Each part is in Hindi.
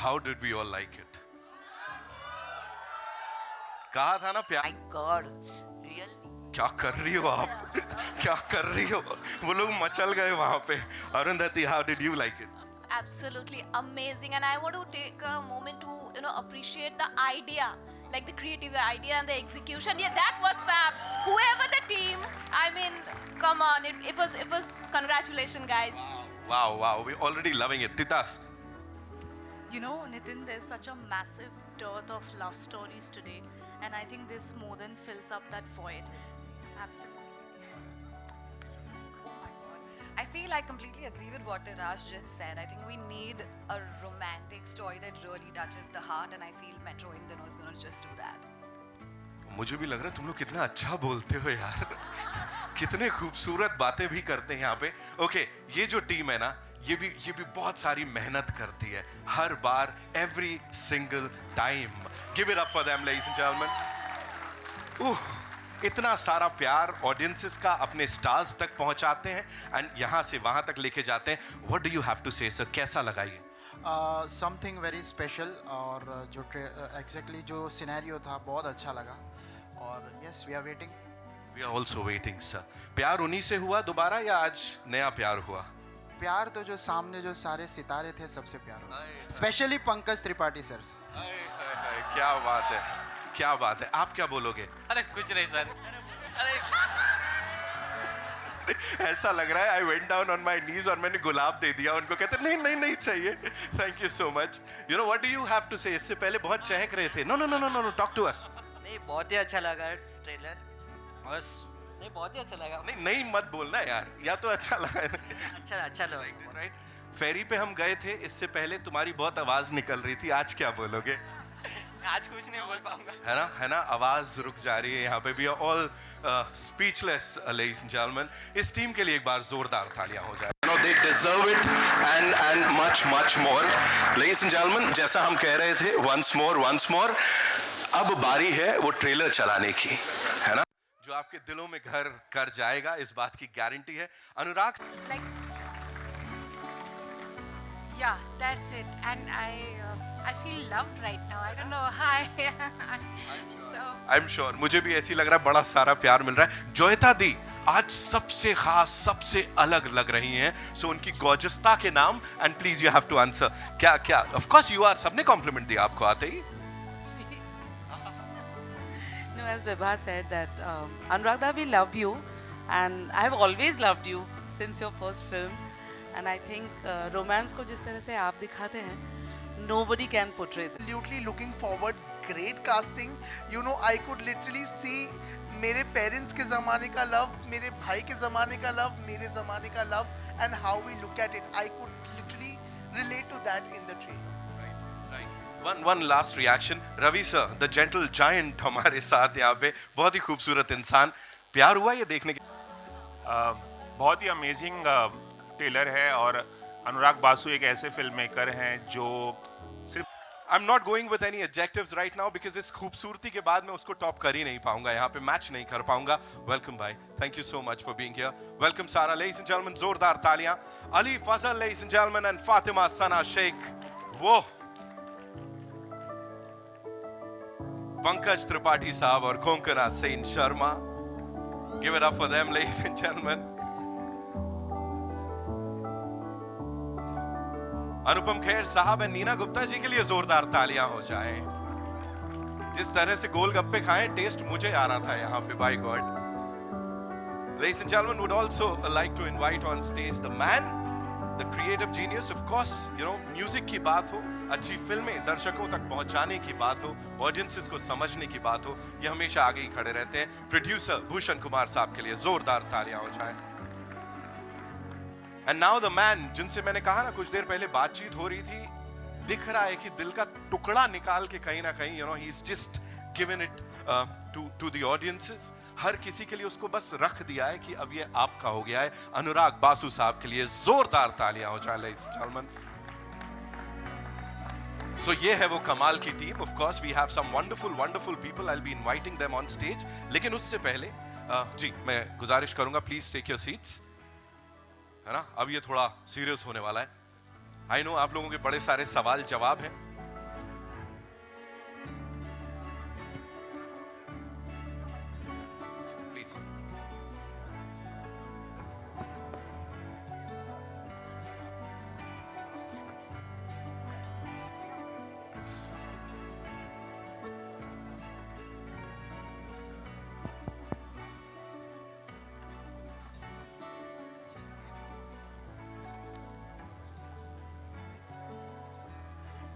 How did we all like it? कहा था ना प्यार. My God, really? क्या कर रही हो आप? क्या कर रही हो? वो लोग मचल गए वहां पे. Arundhati, how did you like it? Absolutely amazing, and I want to take a moment to appreciate the idea, like the creative idea and the execution. Yeah, that was fab. Whoever the team, I mean, come on, it was congratulations, guys. Wow, we're already loving it. Titas. You know, Nitin, there's such a massive dearth of love stories today, and I think this more than fills up that void. Absolutely. I feel I completely agree with what Raj just said. I think we need a romantic story that really touches the heart, and I feel Metro in दिनों is going to just do that. मुझे भी लग रहा है तुम लोग कितना अच्छा बोलते हो यार. कितने खूबसूरत बातें भी करते हैं यहाँ पे. ओके, ये जो टीम है ना, ये भी बहुत सारी मेहनत करती है हर बार, every single time. Give it up for them, ladies and gentlemen. इतना सारा प्यार ऑडियंसेस का अपने स्टार्स तक पहुंचाते हैं एंड यहाँ से वहां तक लेके जाते हैं. What do you have to say sir, कैसा लगा ये? समथिंग वेरी स्पेशल, और जो एग्जैक्टली जो सिनेरियो था बहुत अच्छा लगा, और yes we are waiting. We are also waiting sir. प्यार उन्हीं से हुआ दोबारा या आज नया प्यार हुआ? प्यार तो जो सामने जो सारे सितारे थे सबसे प्यार हुआ, स्पेशली पंकज त्रिपाठी सर. क्या बात है, क्या बात है. आप क्या बोलोगे? अरे कुछ नहीं सर. अरे ऐसा लग रहा है I went down on my knees और मैंने गुलाब दे दिया उनको. कहते नहीं चाहिए. Thank you so much. You know what do you have to say? इससे पहले बहुत चहक रहे थे. No talk to us. नहीं, बहुत ही अच्छा लगा ट्रेलर. बस नहीं, बहुत ही अच्छा लगा. नहीं मत बोलना यार, या तो अच्छा लगा. अच्छा लगा. राइट. फेरी पे हम गए थे, इससे पहले तुम्हारी बहुत आवाज निकल रही थी. आज क्या बोलोगे? आज कुछ नहीं बोल पाऊंगा. है ना, आवाज रुक जा रही है यहाँ पे. We are all speechless, ladies and gentlemen. इस टीम के लिए एक बार जोरदार तालियां हो जाए. You know, they deserve it and much more. Ladies and gentlemen, जैसा हम कह रहे थे, once more. अब बारी है वो ट्रेलर चलाने की, है ना, जो आपके दिलों में घर कर जाएगा, इस बात की गारंटी है. अनुराग. Like, yeah, that's it, and I feel loved right now. I don't know how. So. I'm sure. मुझे भी ऐसी लग रहा है, बड़ा सारा प्यार मिल रहा है. जोयता दी आज सबसे खास, सबसे अलग लग रही हैं. सो उनकी गॉर्जसता के नाम, and please you have to answer. क्या ऑफ कोर्स यू आर. सबने कॉम्प्लीमेंट दिया आपको आते ही. No, as Vibha said that Anuragda, we love you, and I have always loved you since your first film, and I think romance को जिस तरह से आप दिखाते हैं, nobody can portray that. Absolutely looking forward. Great casting. You know, I could literally see मेरे पेरेंट्स के ज़माने का लव, मेरे भाई के ज़माने का लव, मेरे ज़माने का love, and how we look at it. I could literally relate to that in the trailer. One last reaction. Ravi sir, the gentle giant हमारे साथ यहाँ पे. बहुत ही खूबसूरत इंसान. प्यार हुआ ये देखने के? बहुत ही अमेजिंग ट्रेलर है, और अनुराग बासु एक ऐसे फिल्म मेकर हैं जो सिर्फ I'm not going with any adjectives right now because इस खूबसूरती के बाद मैं उसको टॉप कर ही नहीं पाऊंगा, यहाँ पे मैच नहीं कर पाऊंगा. वेलकम भाई, thank you so much for being here. Welcome Sara. Ladies and gentleman, जोरदार तालियां. Ali Fazal, ladies and gentleman, and Fatima Sana Shaikh. वो पंकज त्रिपाठी साहब और Konkona Sen Sharma. Give it up for them, ladies and gentleman. Anupam Kher साहब और नीना गुप्ता जी के लिए जोरदार तालियां हो जाएं. जिस तरह से गोलगप्पे खाएं, टेस्ट मुझे आ रहा था यहाँ पे, by god. Ladies and gentlemen, would also like to invite on stage the man, the creative genius. Of course, you know, music की बात हो, अच्छी फिल्में दर्शकों तक पहुंचाने की बात हो, ऑडियंसेस को समझने की बात हो, ये हमेशा आगे ही खड़े रहते हैं. प्रोड्यूसर भूषण कुमार साहब के लिए जोरदार तालियां हो जाएं. And now the man, जिनसे मैंने कहा ना कुछ देर पहले बातचीत हो रही थी, दिख रहा है कि दिल का टुकड़ा निकाल के कहीं ना कहीं, you know, he's just given it to the audiences. हर किसी के लिए उसको बस रख दिया है कि अब ये आपका हो गया है. अनुराग बासु साहब के लिए जोरदार तालियां हो जाए, ladies and gentlemen. So ये है वो कमाल की team. Of course we have some wonderful people. I'll be inviting them on stage. लेकिन उससे पहले जी मैं गुजारिश करूंगा, प्लीज टेक योर सीट्स, है ना. अब ये थोड़ा सीरियस होने वाला है. आई नो आप लोगों के बड़े सारे सवाल जवाब हैं.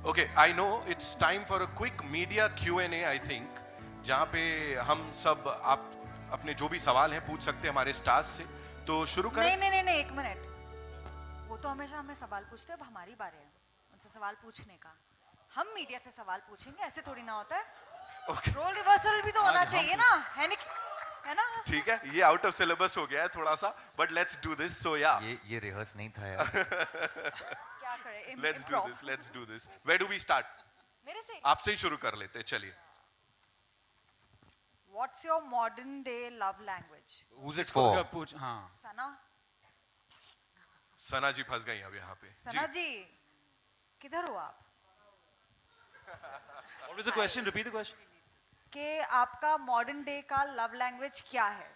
Okay, I know it's time for a quick media Q&A, I think, जहाँ पे हम सब आप अपने जो भी सवाल हैं पूछ सकते हैं हमारे स्टार्स से. तो शुरू करें. नहीं, एक मिनट. वो तो हमेशा हमें सवाल पूछते हैं, अब हमारी बारी है उनसे सवाल पूछने का. हम मीडिया से सवाल पूछेंगे, ऐसे थोड़ी ना होता है. Okay. रोल रिवर्सल भी तो होना चाहिए ना, है ना? ठीक है, ये आउट ऑफ सिलेबस हो गया है थोड़ा सा, but let's do this. So yeah, ये रिहर्स नहीं था यार. क्या करें? Let's do this. Where do we start? मेरे से. आपसे ही शुरू कर लेते हैं, चलिए. What's your modern day love language? Who's it for? पूछ हाँ. सना. सना जी फंस गई अब यहाँ पे. सना जी, किधर हो आप? What was the question? Repeat the question. कि आपका मॉडर्न डे का लव लैंग्वेज क्या है?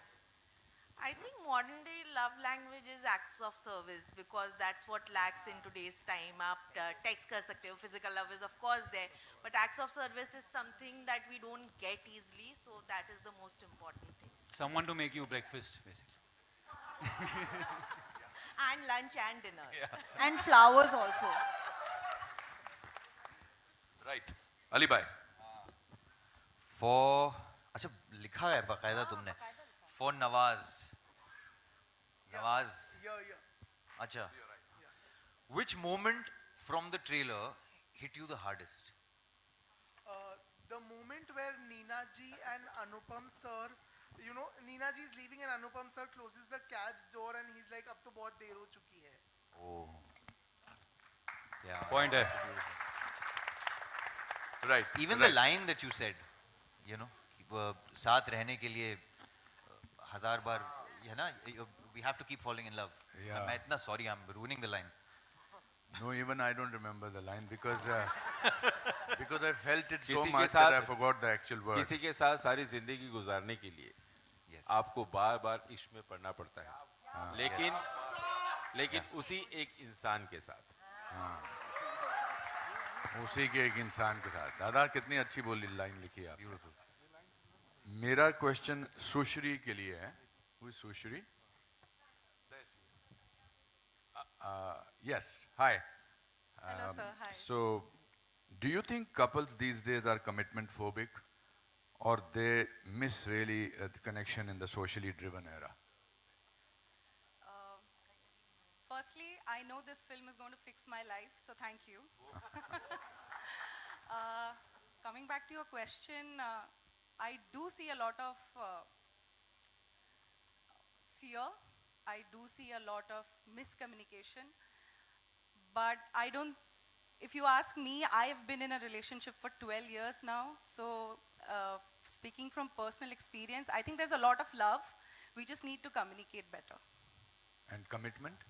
I think modern day love language is acts of service because that's what lacks in today's time. आप text कर सकते हो, physical love is of course there, but acts of service is something that we don't get easily, so that is the most important thing. Someone to make you breakfast, basically. And lunch and dinner. And flowers also. Right. Ali भाई. For अच्छा लिखा है बकायदा तुमने. For नवाज. अच्छा. Which moment from the trailer hit you the hardest? The moment where Neena ji and Anupam sir, you know, Neena ji is leaving and Anupam sir closes the cab's door and he's like, अब तो बहुत देर हो चुकी है. Oh. Yeah. Point है. Right. Even the line that you said, you know, साथ रहने के लिए हजार बार, है ना, we have to keep falling in love. Yeah. मैं इतना sorry, I'm ruining the line. No, even I don't remember the line because I felt it so किसी के much साथ- that I forgot the actual words. किसी के साथ सारी जिंदगी गुजारने के लिए Yes. आपको बार बार इश्क में पड़ना पड़ता है, लेकिन उसी एक इंसान के साथ. उसी के एक इंसान के साथ. दादा कितनी अच्छी बोली लाइन लिखी आप. मेरा क्वेश्चन सुश्री के लिए है. Who is Sushri? Yes. Hi. Hello, sir. Hi. So, do you think couples these days are commitment phobic, or they miss really the connection in the socially driven era? Firstly, I know this film is going to fix my life, so thank you. Coming back to your question, I do see a lot of fear. I do see a lot of miscommunication. But I don't, if you ask me, I've been in a relationship for 12 years now. So speaking from personal experience, I think there's a lot of love. We just need to communicate better. And commitment?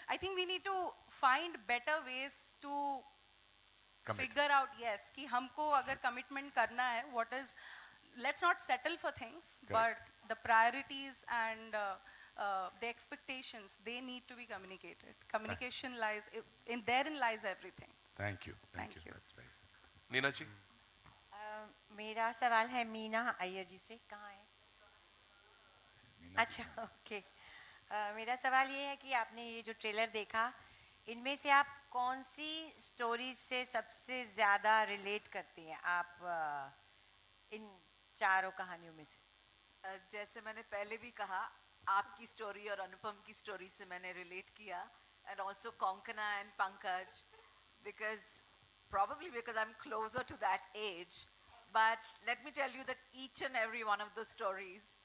I think we need to find better ways to Commit. figure out, yes, कि हमको अगर commitment करना है, what is, let's not settle for things, Correct. but the priorities and the expectations, they need to be communicated. Communication lies, therein lies everything. Thank you. Thank you. That's very simple. Neena जी. मेरा सवाल है मीना अय्यर जी से. कहाँ है? अच्छा, ओके. मेरा सवाल ये है कि आपने ये जो ट्रेलर देखा, इनमें से आप कौन सी स्टोरीज से सबसे ज़्यादा रिलेट करती हैं आप इन चारों कहानियों में से? जैसे मैंने पहले भी कहा, आपकी स्टोरी और अनुपम की स्टोरी से मैंने रिलेट किया, and also Konkana and Pankaj, probably because I'm closer to that age. But let me tell you that each and every one of those stories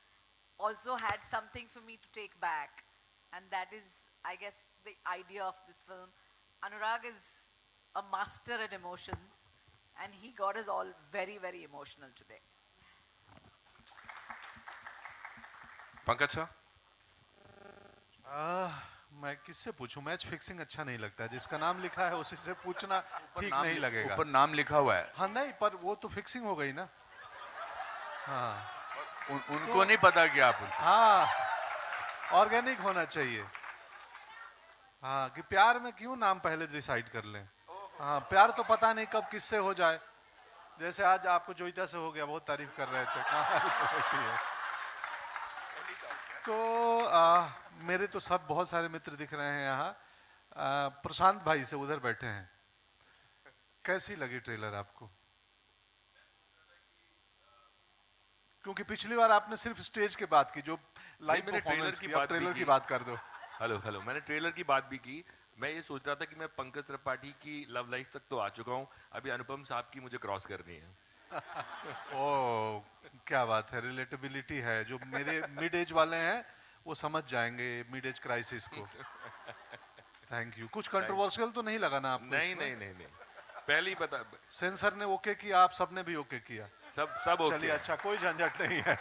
also had something for me to take back, and that is, I guess, the idea of this film. Anurag is a master at emotions, and he got us all very, very emotional today. Pankaj sir. मैं किससे पूछूं? मैच फिक्सिंग अच्छा नहीं लगता है. जिसका नाम लिखा है उसी से पूछना ठीक नाम नहीं लगेगा. ऊपर नाम लिखा हुआ है. हाँ नहीं, पर वो तो फिक्सिंग हो गई ना. हाँ. उनको नहीं पता कि आप हाँ, ऑर्गेनिक होना चाहिए. हाँ, कि प्यार में क्यों नाम पहले डिसाइड कर लें. हाँ, प्यार तो पता नहीं कब किससे हो जाए. जैसे आज आपको जोईता से हो गया, बहुत तारीफ कर रहे थे. कहाँ तो मेरे तो सब बहुत सारे मित्र दिख रहे हैं यहाँ. प्रशांत भाई से उधर बैठे हैं. कैसी लगी ट्रेलर आपको? क्योंकि पिछली बार आपने सिर्फ स्टेज की बात की, जो लाइव मैंने परफॉर्मेंस की, अब ट्रेलर भी की बात कर दो। हेलो हेलो, मैंने ट्रेलर की बात भी की। मैं ये सोच रहा था कि मैं पंकज त्रिपाठी की लव लाइफ तक तो आ चुका हूँ, अभी अनुपम साहब की मुझे क्रॉस करनी है। ओ, क्या बात है, रिलेटेबिलिटी है। जो मेरे मिड एज वाले हैं वो समझ जाएंगे मिड एज क्राइसिस को। Thank you. कुछ कंट्रोवर्शियल तो नहीं लगा ना आपको? नहीं नहीं नहीं नहीं, पहले ही बता। सेंसर ने ओके किया, आप सबने भी ओके किया? सब ओके। चलिए, अच्छा, कोई झंझट नहीं है।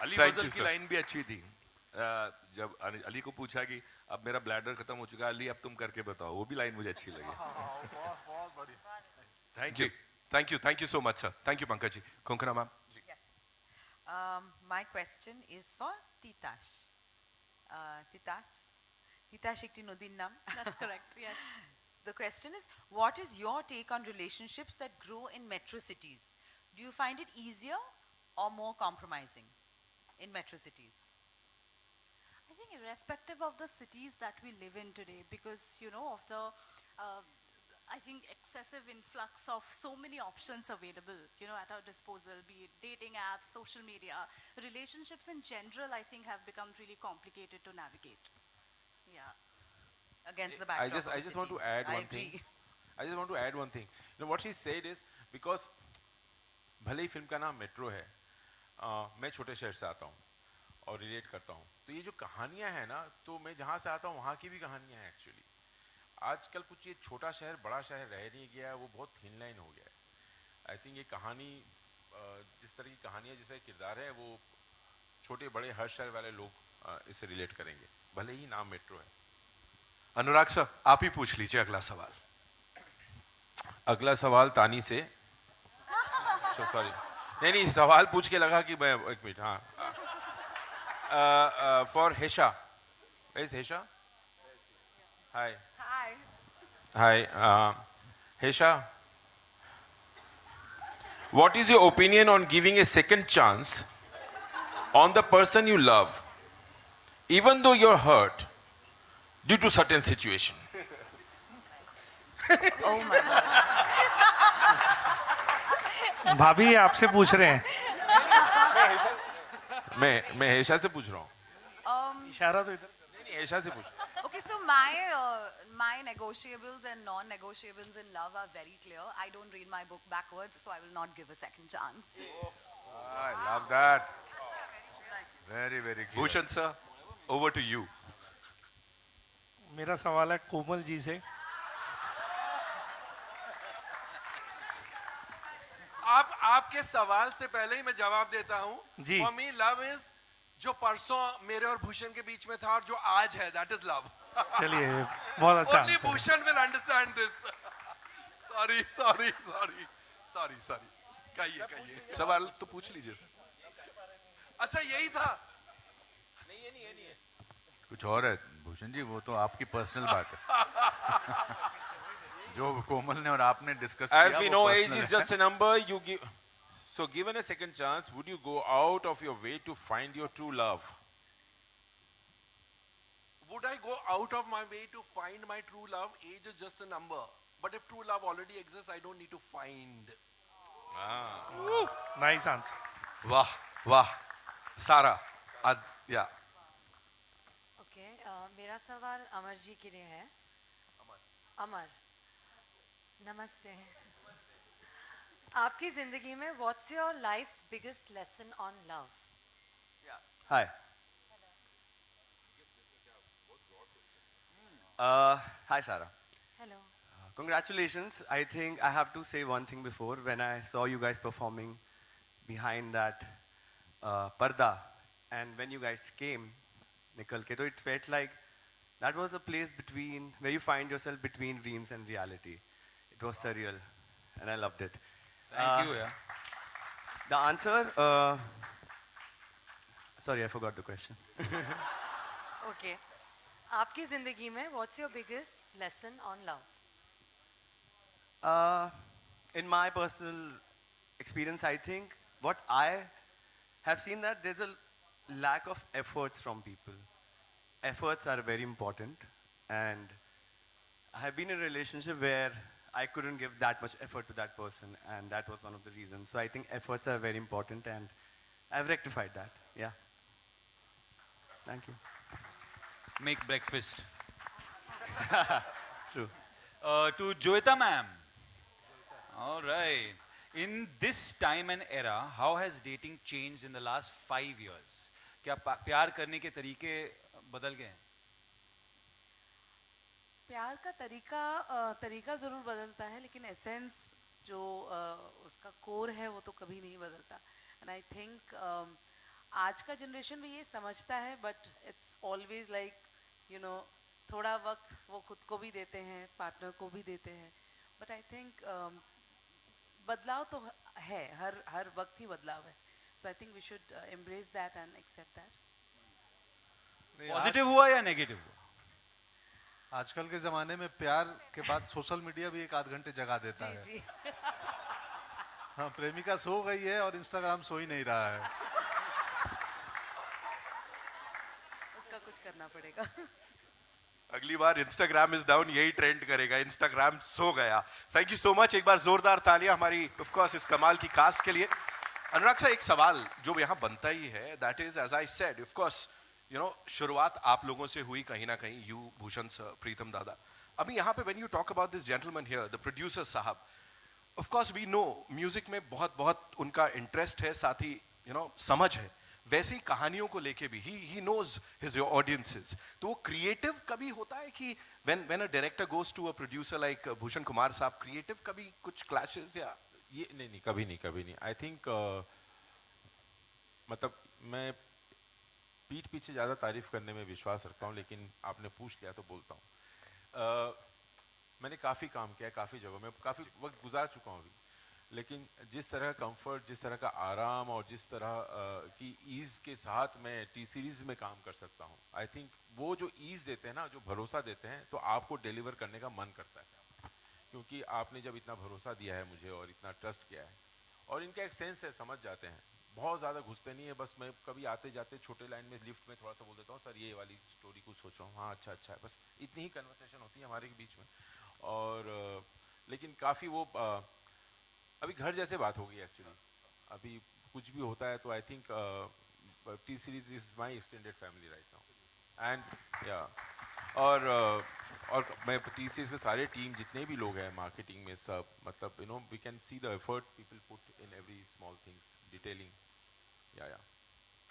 अली फजल की लाइन भी अच्छी थी। जब अली को पूछा कि अब मेरा ब्लैडर खत्म हो चुका है अली, अब तुम करके बताओ, वो भी लाइन मुझे अच्छी लगी। बहुत बढ़िया। Thank you so much, sir. Thank you, Pankaj ji. Konkona ma'am. My question is for Titash. Titash ekti nodin naam. That's correct, yes. The question is, what is your take on relationships that grow in metro cities? Do you find it easier or more compromising in metro cities? I think irrespective of the cities that we live in today, because, you know, of the, I think, excessive influx of so many options available, you know, at our disposal, be it dating apps, social media, relationships in general, I think, have become really complicated to navigate. Yeah. Against the backdrop of the I just want city. to add I one thing. agree. I just want to add one thing. You know what she said is because भले ही फिल्म का नाम मेट्रो है, मैं छोटे शहर से आता हूँ और रिलेट करता हूँ, तो ये जो कहानियाँ हैं ना, तो मैं जहाँ से आता हूँ वहाँ की भी कहानियाँ हैं एक्चुअली। आजकल कुछ ये छोटा शहर बड़ा शहर रह नहीं गया है, वो बहुत थिन लाइन हो गया है। आई थिंक ये कहानी, जिस तरह की कहानियाँ, जैसे किरदार है, वो छोटे बड़े हर शहर वाले लोग इससे रिलेट करेंगे, भले ही नाम मेट्रो है। अनुराग सर, आप ही पूछ लीजिए अगला सवाल। अगला सवाल तानी से। सॉरी, नहीं, सवाल पूछ के लगा कि मैं, एक मिनट, हाँ। For Hesha, is Hesha? Hi hi, Hesha, what is your opinion on giving a second chance on the person you love, even though you're hurt due to certain situation? Oh my God. भाभी आपसे पूछ रहे हैं। मैं हेशा से पूछ रहा हूँ। इशारा तो इधर। नहीं, हेशा से पूछ। Okay, so my negotiables and non-negotiables in love are very clear. I don't read my book backwards, so I will not give a second chance. I love that. Very, very clear. Bhushan sir, over to you. मेरा सवाल है कोमल जी से। आपके सवाल से पहले ही मैं जवाब देता हूँ। जी। For me, love is जो परसों मेरे और भूषण के बीच में था और जो आज है, that is love. चलिए, बहुत अच्छा। Only Bhushan will understand this. Sorry. कहिए। सवाल तो पूछ लीजिए सर। अच्छा, यही था। नहीं। कुछ और है भूषण जी, वो तो आपकी पर्सनल बात है। जो कोमल ने और आपने डिस्कस किया, As we know, age is just a number. You give. So, given a second chance, would you go out of your way to find your true love? Would I go out of my way to find my true love? Age is just a number. But if true love already exists, I don't need to find. Nice answer. वाह। सारा, या। ओके, मेरा सवाल अमर जी के लिए है। अमर, नमस्ते। आपकी जिंदगी में what's your life's biggest lesson on love? Hi. Hi, Sarah. Hello. Congratulations. I think I have to say one thing before. When I saw you guys performing behind that parda, and when you guys came, nikal ke, it felt like that was a place between where you find yourself between dreams and reality. It was surreal, and I loved it. Thank you. Yeah. The answer. Sorry, I forgot the question. Okay. आपकी जिंदगी में what's your biggest lesson on love? In my personal experience, I think what I have seen that there's a lack of efforts from people. Efforts are very important, and have been in a relationship where I couldn't give that much effort to that person, and that was one of the reasons. So I think efforts are very important, and I've rectified that. Yeah. Thank you. Make breakfast. True. To Joeta ma'am. All right. In this time and era, how has dating changed in the last 5 years? क्या प्यार करने के तरीके बदल गए हैं? प्यार का तरीका ज़रूर बदलता है, लेकिन एसेंस जो उसका कोर है वो तो कभी नहीं बदलता. एंड आई थिंक आज का जनरेशन भी ये समझता है, but it's always like you know थोड़ा वक्त वो खुद को भी देते हैं, पार्टनर को भी देते हैं. बट आई थिंक बदलाव तो है, हर वक्त ही बदलाव है. So I think we should embrace that and accept that. Positive हुआ या नेगेटिव हुआ? आजकल के ज़माने में प्यार के बाद सोशल मीडिया भी 1 आध घंटे जगा देता है. जी. हाँ, प्रेमिका सो गई है और इंस्टाग्राम सो ही नहीं रहा है. उसका कुछ करना पड़ेगा. अगली बार इंस्टाग्राम इज डाउन यही ट्रेंड करेगा, इंस्टाग्राम सो गया. Thank you so much. एक बार जोरदार तालियां हमारी ऑफ कोर्स इस कमाल की कास्ट के लिए. अनुराग साहब, एक सवाल जो यहाँ बनता ही है, that is as I said, of course you know शुरुआत आप लोगों से हुई कहीं ना कहीं, यू, भूषण सर, प्रीतम दादा. अभी यहाँ पे when you talk about this gentleman here, the producer साहब, of course we know music में बहुत बहुत उनका इंटरेस्ट है, साथ ही यू नो समझ है. वैसे ही कहानियों को लेके भी ही नोज हिज ऑडियंसेस. तो वो क्रिएटिव कभी होता है कि when a director goes to a producer like Bhushan Kumar साहब, क्रिएटिव कभी कुछ क्लैशेस या ये नहीं, कभी नहीं. आई थिंक मतलब मैं पीठ पीछे ज़्यादा तारीफ करने में विश्वास रखता हूँ, लेकिन आपने पूछ लिया तो बोलता हूँ. मैंने काफ़ी काम किया है, काफ़ी जगहों में, काफ़ी वक्त गुजार चुका हूँ अभी, लेकिन जिस तरह का कंफर्ट, जिस तरह का आराम और जिस तरह की ईज़ के साथ मैं टी सीरीज़ में काम कर सकता हूँ, आई थिंक वो जो ईज़ देते हैं ना, जो भरोसा देते हैं, तो आपको डिलीवर करने का मन करता है, क्योंकि आपने जब इतना भरोसा दिया है मुझे और इतना ट्रस्ट किया है, और इनका एक सेंस है, समझ जाते हैं. बहुत ज़्यादा घुसते नहीं है, बस मैं कभी आते जाते छोटे लाइन में लिफ्ट में थोड़ा सा बोल देता हूँ, सर ये वाली स्टोरी कुछ सोच रहा हूँ, हाँ अच्छा है, बस इतनी ही कन्वर्सेशन होती है हमारे बीच में. और लेकिन काफ़ी वो अभी घर जैसे बात हो गई एक्चुअली. अभी कुछ भी होता है तो I think T series is my extended family right now. And या और मैं टी सीरीज के सारे टीम जितने भी लोग हैं मार्केटिंग में सब, मतलब you know we can see the effort people put in every small things, detailing. Yeah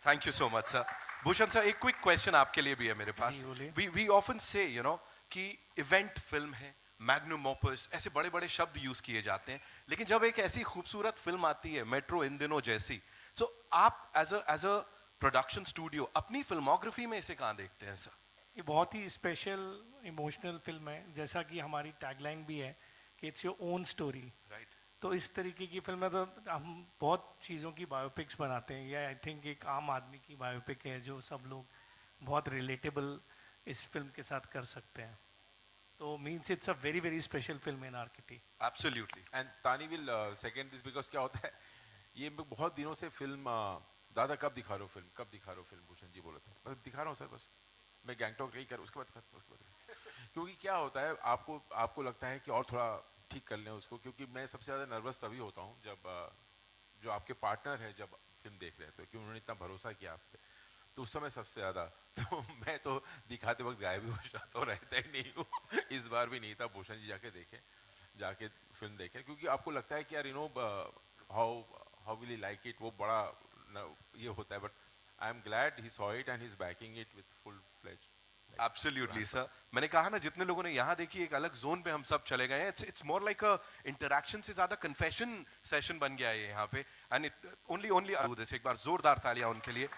thank you so much sir. Bhushan sir, एक क्विक क्वेश्चन आपके लिए भी है मेरे पास. We often say you know कि इवेंट फिल्म है, मैग्नम ओपस, ऐसे बड़े बड़े शब्द यूज किए जाते हैं, लेकिन जब एक ऐसी खूबसूरत फिल्म आती है मेट्रो इन दिनों जैसी, तो आप एज अ प्रोडक्शन स्टूडियो अपनी फिल्मोग्राफी में इसे कहाँ देखते हैं सर? ये बहुत ही स्पेशल इमोशनल फिल्म है, जैसा कि हमारी टैगलाइन भी है कि it's your own story. Right. तो इस तरीके की फिल्म में तो हम बहुत चीज़ों की बायोपिक्स बनाते हैं. या आई थिंक एक आम आदमी की बायोपिक है जो सब लोग बहुत रिलेटेबल इस फिल्म के साथ कर सकते हैं. तो means it's a very very special film in are kitty. Absolutely. And तानी विल सेकंड दिस, बिकॉज क्या होता है, ये बहुत दिनों से फिल्म दादा कब दिखा रहे हो फिल्म, भूषण जी बोले थे, बस दिखा रहा हूँ सर, बस मैं गैंगटॉक नहीं कर, उसके बाद क्योंकि क्या होता है, आपको लगता है कि और थोड़ा ठीक कर लें उसको, क्योंकि मैं सबसे ज़्यादा नर्वस तभी होता हूँ जब जो आपके पार्टनर है जब फिल्म देख रहे थे, क्योंकि उन्होंने इतना भरोसा किया आप पे, तो उस समय सबसे ज़्यादा तो मैं तो दिखाते वक्त गायब ही हो जाता हूँ, रहता ही नहीं हूँ. इस बार भी नहीं था. भूषण जी जाके फिल्म देखें, क्योंकि आपको लगता है कि यार you know how will he like it, वो बड़ा ये होता है. But I am glad he saw it and he is backing it with full fledge. Absolutely sir. मैंने कहा ना, जितने लोगों ने यहाँ देखी, एक अलग जोन पे हम सब चले गए हैं. It's more like a interaction से ज्यादा कन्फेशन सेशन बन गया है यहाँ पे. एंड इट ओनली एक बार जोरदार तालियां उनके लिए.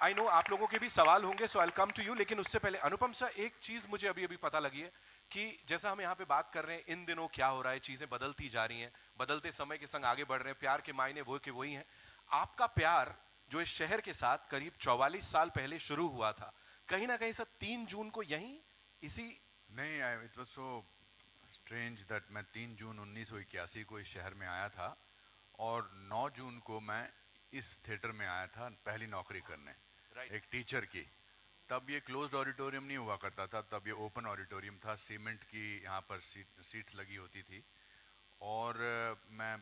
आई नो आप लोगों के भी सवाल होंगे, so I will come to you, लेकिन उससे पहले अनुपम सर, एक चीज मुझे अभी पता लगी है कि जैसा हम यहाँ पे बात कर रहे हैं, इन दिनों क्या हो रहा है, चीजें बदलती जा रही हैं, बदलते समय के संग आगे बढ़ रहे हैं, प्यार के मायने वो के वही हैं. आपका प्यार जो इस शहर के साथ करीब 44 साल पहले शुरू हुआ था, कहीं ना कहीं सर 3 जून को यहीं इसी नहीं, it was so strange that मैं 3 जून 1981 को इस शहर में आया था और 9 जून को मैं इस थिएटर में आया था पहली नौकरी करने, एक टीचर की. तब ये क्लोज्ड ऑडिटोरियम नहीं हुआ करता था, तब ये ओपन ऑडिटोरियम था, सीमेंट की यहाँ पर सीट्स लगी होती थी और मैं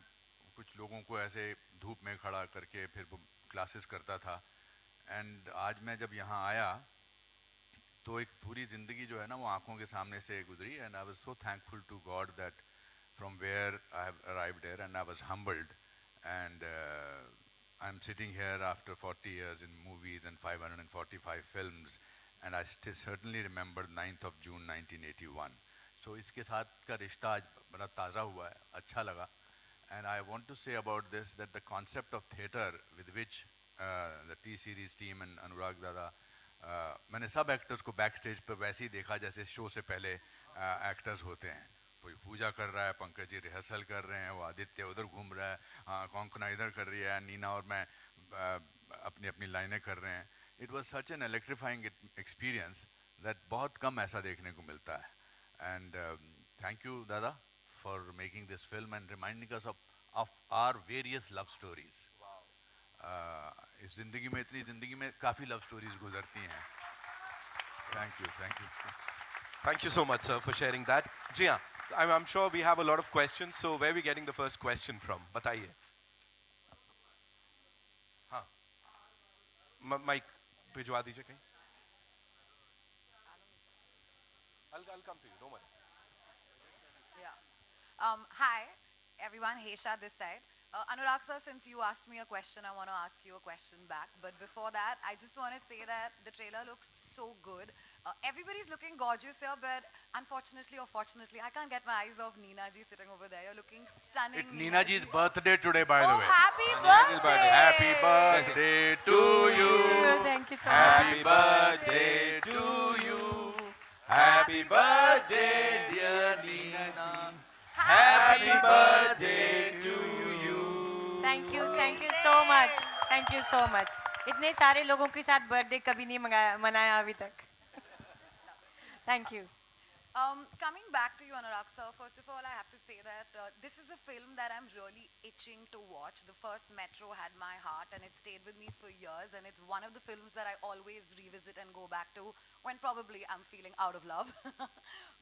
कुछ लोगों को ऐसे धूप में खड़ा करके फिर क्लासेस करता था। एंड आज मैं जब यहाँ आया तो एक पूरी ज़िंदगी जो है ना वो आंखों के सामने से गुजरी and I was so thankful to god that from where I have arrived here and I was humbled and I'm sitting here after 40 years in movies and 545 films and I certainly remember 9th of June 1981. So इसके साथ का रिश्ता आज बड़ा ताज़ा हुआ है, अच्छा लगा. And I want to say about this that the concept of theatre with which the T-series team and Anurag Dada मैंने सब एक्टर्स को बैक स्टेज पर वैसे ही देखा जैसे शो से पहले एक्टर्स होते हैं. कोई पूजा कर रहा है, पंकज जी रिहर्सल कर रहे हैं, वो आदित्य उधर घूम रहा है, कौंकना इधर कर रही है, नीना और मैं अपनी अपनी लाइनें कर रहे हैं. It was such an electrifying experience that बहुत कम ऐसा देखने को मिलता है. एंड थैंक यू दादा for making this film and reminding us of our various love stories. इस ज़िंदगी में, इतनी ज़िंदगी में काफ़ी लव स्टोरीज गुजरती हैं. Thank you, thank you. Thank you so much, sir, for sharing that. Jia, I'm sure we have a lot of questions. So, where are we getting the first question from? बताइए. हाँ. Mic भिजवा दीजिए कहीं. I'll come to you. Don't worry. Yeah. Hi, everyone. Heisha this side. Anurag sir, since you asked me a question, I want to ask you a question back. But before that, I just want to say that the trailer looks so good. Everybody's looking gorgeous here, but unfortunately or fortunately, I can't get my eyes off Neena ji sitting over there. You're looking stunning. It's Neena ji's birthday today, by the way. Happy birthday! Happy birthday to you. Thank you so Happy much. birthday to you. Happy birthday, dear Neena. Happy birthday to you. Thank you so much. Thank you so much. इतने सारे लोगों के साथ बर्थडे कभी नहीं मनाया अभी तक. Thank you. Coming back to you, Anurag sir, first of all, I have to say that this is a film that I'm really itching to watch. The first Metro had my heart and it stayed with me for years, and it's one of the films that I always revisit and go back to when probably I'm feeling out of love.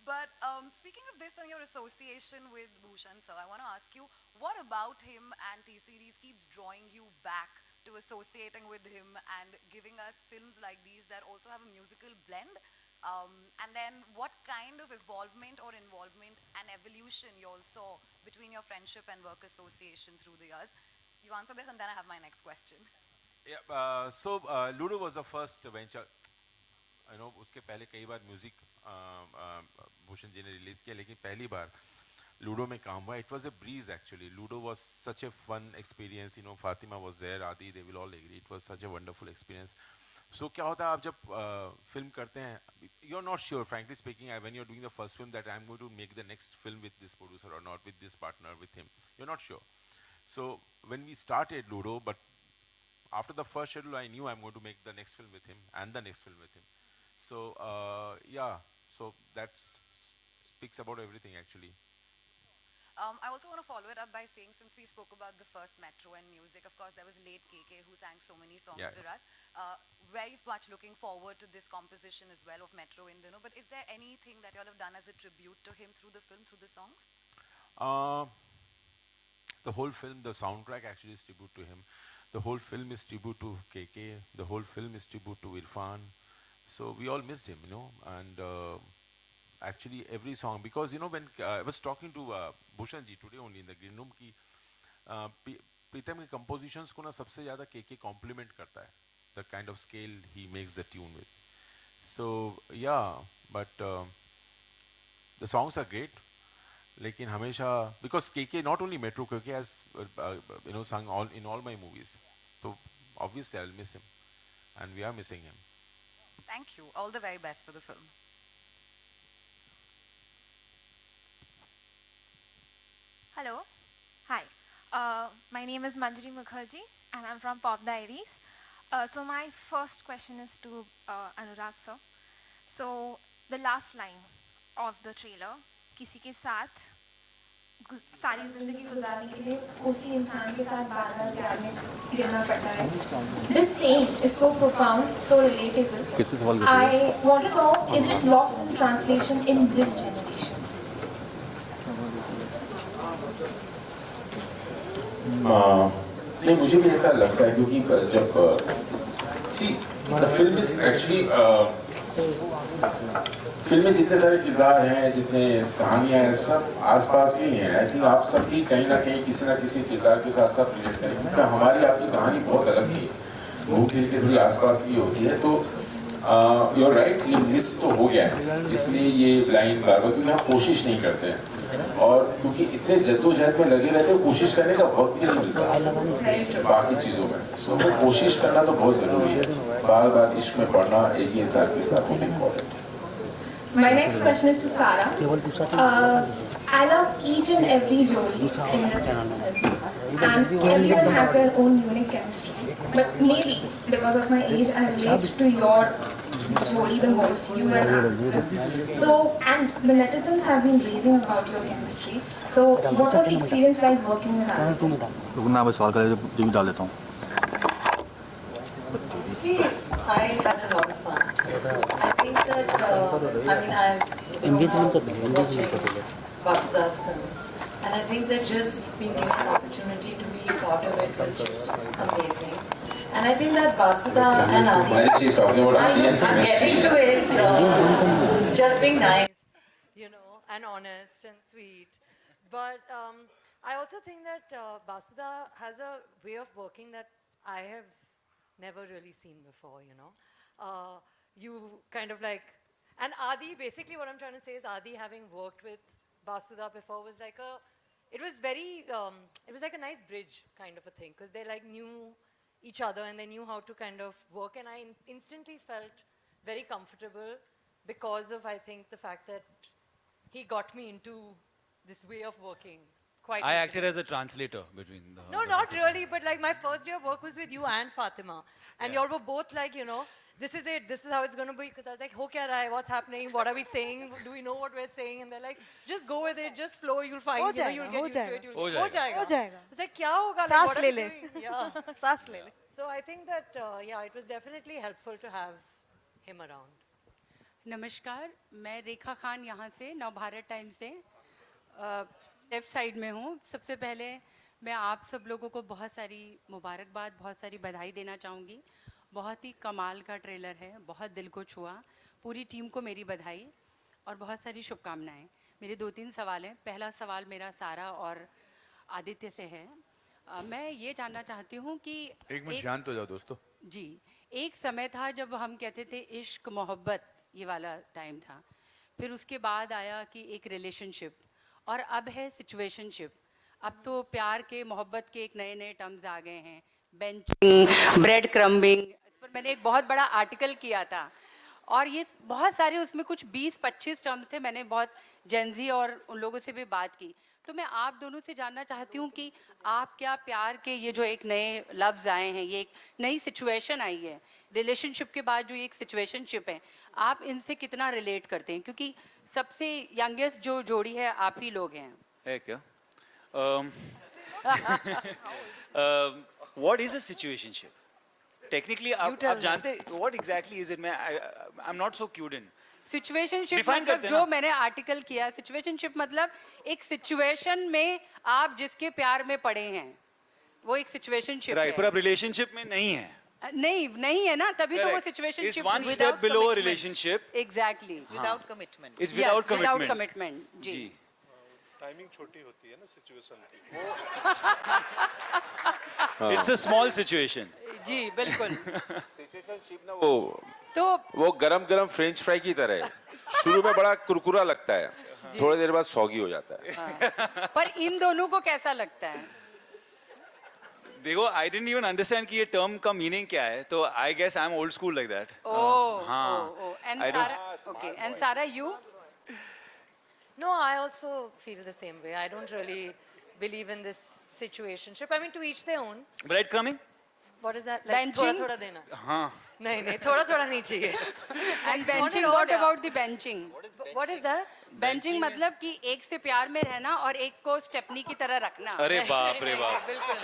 But speaking of this and your association with Bhushan sir, I want to ask you, what about him and T-Series keeps drawing you back to associating with him and giving us films like these that also have a musical blend? And then what kind of evolvement or involvement and evolution you all saw between your friendship and work association through the years? You answer this and then I have my next question. Yeah, so Ludo was the first venture. You know, उसके पहले कई बार म्यूजिक भूषण जी ने रिलीज किया, लेकिन पहली बार लूडो में काम हुआ. It was a breeze actually. Ludo was such a fun experience. You know, Fatima was there, Adi, they will all agree. It was such a wonderful experience. So क्या होता है आप जब फिल्म करते हैं, you're not sure, frankly speaking, when you're doing the first film that I'm going to make the next film with this producer or not, with this partner, with him. You're not sure. So when we started Ludo, but after the first schedule, I knew I'm going to make the next film with him and the next film with him. So yeah, so that speaks about everything actually. I also want to follow it up by saying, since we spoke about the first Metro and music, of course, there was late KK who sang so many songs for us. Very much looking forward to this composition as well of Metro in Dino. But is there anything that you all have done as a tribute to him through the film, through the songs? The whole film, the soundtrack actually is tribute to him. The whole film is tribute to KK. The whole film is tribute to Irfan. So we all missed him, you know, and actually every song, because you know when I was talking to Bhushan ji today only in the green room ki Pritam के compositions को ना सबसे ज़्यादा KK compliment करता है, the kind of scale he makes the tune with. So yeah, but the songs are great. लेकिन हमेशा because KK not only Metro, KK has you know sung in all my movies, so obviously I will miss him, and we are missing him. Thank you. All the very best for the film. Hello. Hi. My name is Manjari Mukherjee and I'm from Pop Diaries. So my first question is to Anurag sir. So the last line of the trailer, किसी के साथ सारी जिंदगी गुजारने के लिए उसी इंसान के साथ बार बार प्यार में गिरना पड़ता है. This saying is so profound, so relatable. I want to know, is it lost in translation in this generation? नहीं, मुझे भी ऐसा लगता है क्योंकि जब see the film is actually film में जितने सारे किरदार हैं, जितने कहानियां हैं, सब आसपास ही हैं. आई थिंक आप सब भी कहीं ना कहीं किसी ना किसी किरदार के साथ सब रिलेट करेंगे क्योंकि हमारी आपकी कहानी बहुत अलग है, घूम फिर के थोड़ी आसपास ही होती है. तो यूर राइट, ये मिस तो हो गया है, इसलिए ये लाइन बार बार क्योंकि हम कोशिश नहीं करते हैं और क्योंकि इतने जद्दोजहद में लगे रहते हैं, कोशिश करने का वक्त भी नहीं मिलता बाकी चीज़ों में. सो कोशिश करना तो बहुत ज़रूरी है. बार बार इश्क में पढ़ना एक ही इंसान के साथ बहुत इम्पोर्टेंट है. My next question is to Sarah. I love each and every Jodie in this film, and everyone has their own unique chemistry. But maybe because of my age, I relate to your Jodie the most, you and I. So, and the netizens have been raving about your chemistry. So, what was the experience like working with Aditi? रुकना, मैं सवाल कर जो डाल देता हूँ. See, I had a lot of fun. I think that, I've grown up watching Vasuda's films, and I think that just being given an opportunity to be a part of it was just amazing. And I think that Vasuda and Adi, She's talking about Adi and I'm getting to it, so just being nice, and honest and sweet. But I also think that Vasuda has a way of working that I have never really seen before, you kind of like, and Adi, basically what I'm trying to say is Adi, having worked with Vasuda before, was like it was like a nice bridge kind of a thing, because they like knew each other and they knew how to kind of work, and I instantly felt very comfortable because of, I think, the fact that he got me into this way of working. I acted as a translator between the... No, not really, but like my first day of work was with you and Fatima. And y'all were both like, this is it, this is how it's going to be. Because I was like, ho kya raha hai, what's happening, what are we saying, do we know what we're saying? And they're like, just go with it, just flow, you'll find, you'll get used to it. Ho jayega. I was like, kya hoga? Saas what are le we le. doing? Yeah. Saas le le. So I think that, it was definitely helpful to have him around. नमस्कार, मैं रेखा खान यहाँ से नवभारत टाइम से लेफ्ट साइड में हूँ. सबसे पहले मैं आप सब लोगों को बहुत सारी मुबारकबाद, बहुत सारी बधाई देना चाहूँगी. बहुत ही कमाल का ट्रेलर है, बहुत दिल को छुआ. पूरी टीम को मेरी बधाई और बहुत सारी शुभकामनाएं. मेरे 2-3 सवाल हैं. पहला सवाल मेरा सारा और आदित्य से है. मैं ये जानना चाहती हूँ कि एक मिनट शांत हो जाओ दोस्तों जी. एक समय था जब हम कहते थे इश्क मोहब्बत, ये वाला टाइम था. फिर उसके बाद आया कि एक रिलेशनशिप, और अब है सिचुएशनशिप. अब तो प्यार के, मोहब्बत के एक नए नए टर्म्स आ गए हैं. बेंचिंग, ब्रेड क्रम्बिंग, इस पर मैंने एक बहुत बड़ा आर्टिकल किया था और ये बहुत सारे, उसमें कुछ 20-25 टर्म्स थे. मैंने बहुत जेंजी और उन लोगों से भी बात की. तो मैं आप दोनों से जानना चाहती हूँ कि आप क्या प्यार के ये जो एक नए लफ्ज़ आए हैं, ये एक नई सिचुएशन आई है रिलेशनशिप के बाद, जो एक सिचुएशनशिप है, आप इनसे कितना रिलेट करते हैं? क्योंकि सबसे यंगेस्ट जो जोड़ी है आप ही लोग हैं. है क्या? What is a situationship? Technically, आप जानते what exactly is it? I'm not so cued in. Situationship मतलब जो मैंने आर्टिकल किया, सिचुएशनशिप मतलब एक सिचुएशन में आप जिसके प्यार में पड़े हैं, वो एक सिचुएशनशिप है. पर आप रिलेशनशिप में नहीं है. नहीं है ना, तभी तो वो situationship. It's one step below a relationship. Exactly. It's without commitment. It's without commitment. Without commitment. Ji. Timing छोटी होती है ना सिचुएशन की. It's a small situation. जी बिल्कुल. सिचुएशनशिप ना वो गरम फ्रेंच फ्राई की तरह है. शुरू में बड़ा कुरकुरा लगता है, थोड़ी देर बाद सौगी हो जाता है. पर इन दोनों को कैसा लगता है? देखो, I didn't even understand कि ये term का meaning क्या है, तो I guess I'm old school like that. Oh. And Sarah, okay. And Sarah, you? No, I also feel the same way. I don't really believe in this situationship. I mean, to each their own. Breadcrumbing? What is that? Like, Benching? थोड़ा देना. हाँ. नहीं, थोड़ा नहीं चाहिए. And benching, what about the benching? What is that? Benching मतलब कि एक से प्यार में रहना और एक को स्टेपनी की तरह रखना. अरे बाप रे बाप. बिल्कुल.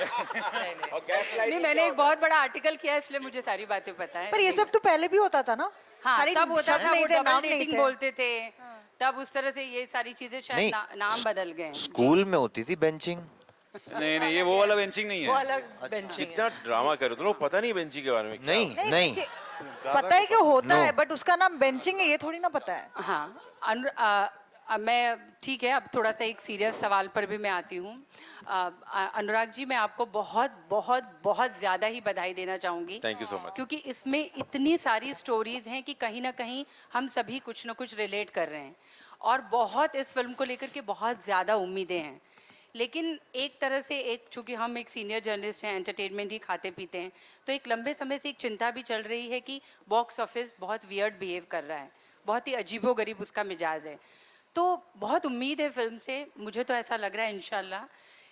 नहीं, मैंने एक बहुत बड़ा आर्टिकल किया इसलिए मुझे सारी बातें पता है. पर ये सब तो पहले भी होता था ना? हाँ, खाली तब होता शब्द था, नहीं वो थे, डबल नाम नहीं डेटिंग थे। बोलते थे. तब उस तरह से ये सारी चीजें शायद नाम बदल गए. स्कूल में होती थी बेंचिंग. नहीं, ये वो वाला बेंचिंग नहीं है. वो अलग बेंचिंग है. इतना ड्रामा करो तो पता नहीं बेंचिंग के बारे में. नहीं. पता है कि होता है, बट उसका नाम बेंचिंग है ये थोड़ी ना पता है. हाँ, मैं ठीक है, अब थोड़ा सा एक सीरियस सवाल पर भी मैं आती हूँ. अनुराग जी, मैं आपको बहुत बहुत बहुत ज़्यादा ही बधाई देना चाहूँगी. Thank you so much. क्योंकि इसमें इतनी सारी स्टोरीज हैं कि कहीं ना कहीं हम सभी कुछ ना कुछ रिलेट कर रहे हैं और बहुत इस फिल्म को लेकर के बहुत ज़्यादा उम्मीदें हैं. लेकिन एक तरह से चूँकि हम एक सीनियर जर्नलिस्ट हैं, एंटरटेनमेंट ही खाते पीते हैं, तो एक लंबे समय से एक चिंता भी चल रही है कि बॉक्स ऑफिस बहुत वियर्ड बिहेव कर रहा है, बहुत ही अजीबोगरीब उसका मिजाज है. तो बहुत उम्मीद है फिल्म से, मुझे तो ऐसा लग रहा है इंशाल्लाह.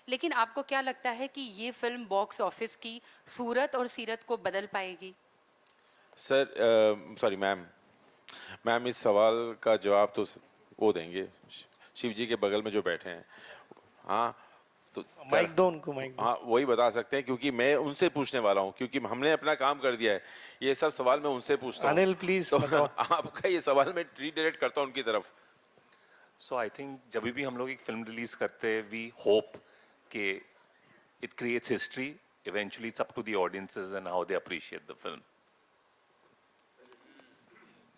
लेकिन आपको क्या लगता है कि ये फिल्म बॉक्स ऑफिस की सूरत और सीरत को बदल पाएगी? सर सॉरी मैम इस सवाल का जवाब तो वो देंगे शिव जी के बगल में जो बैठे हैं. हाँ तो माइक दो उनको, माइक दो. हाँ वही बता सकते हैं क्योंकि मैं उनसे पूछने वाला हूँ क्योंकि हमने अपना काम कर दिया है. ये सब सवाल मैं उनसे पूछता हूँ. अनिल प्लीज तो आपका ये सवाल मैं रीडायरेक्ट करता हूँ उनकी तरफ. सो आई थिंक जब भी हम लोग एक फिल्म रिलीज करते हैं वी होप कि it creates history. Eventually it's up to the audiences and how they appreciate the film.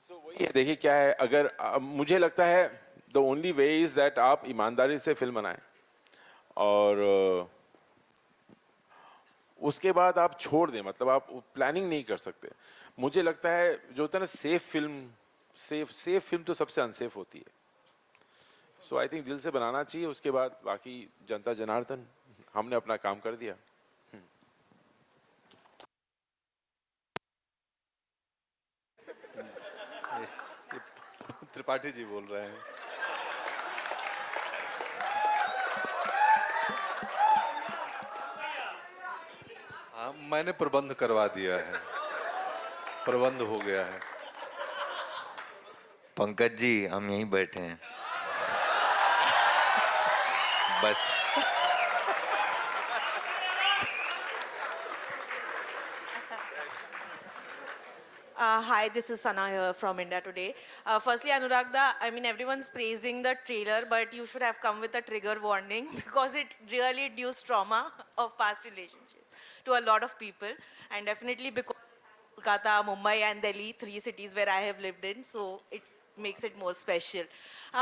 So वही है, देखिए क्या है, अगर मुझे लगता है the only way is that आप ईमानदारी से फिल्म बनाएं और उसके बाद आप छोड़ दें. मतलब आप प्लानिंग नहीं कर सकते. मुझे लगता है जो होता है ना सेफ फिल्म तो सबसे अनसेफ होती है. सो आई थिंक दिल से बनाना चाहिए. उसके बाद बाकी जनता जनार्दन, हमने अपना काम कर दिया. त्रिपाठी जी बोल रहे हैं. हाँ, मैंने प्रबंध करवा दिया है, प्रबंध हो गया है. पंकज जी हम यहीं बैठे हैं बस. Hi, this is Sana here from India Today. Firstly, Anuragda, I mean, everyone's praising the trailer, but you should have come with a trigger warning because it really induced trauma of past relationships to a lot of people. And definitely because Kolkata, Mumbai and Delhi, 3 cities where I have lived in, so it makes it more special.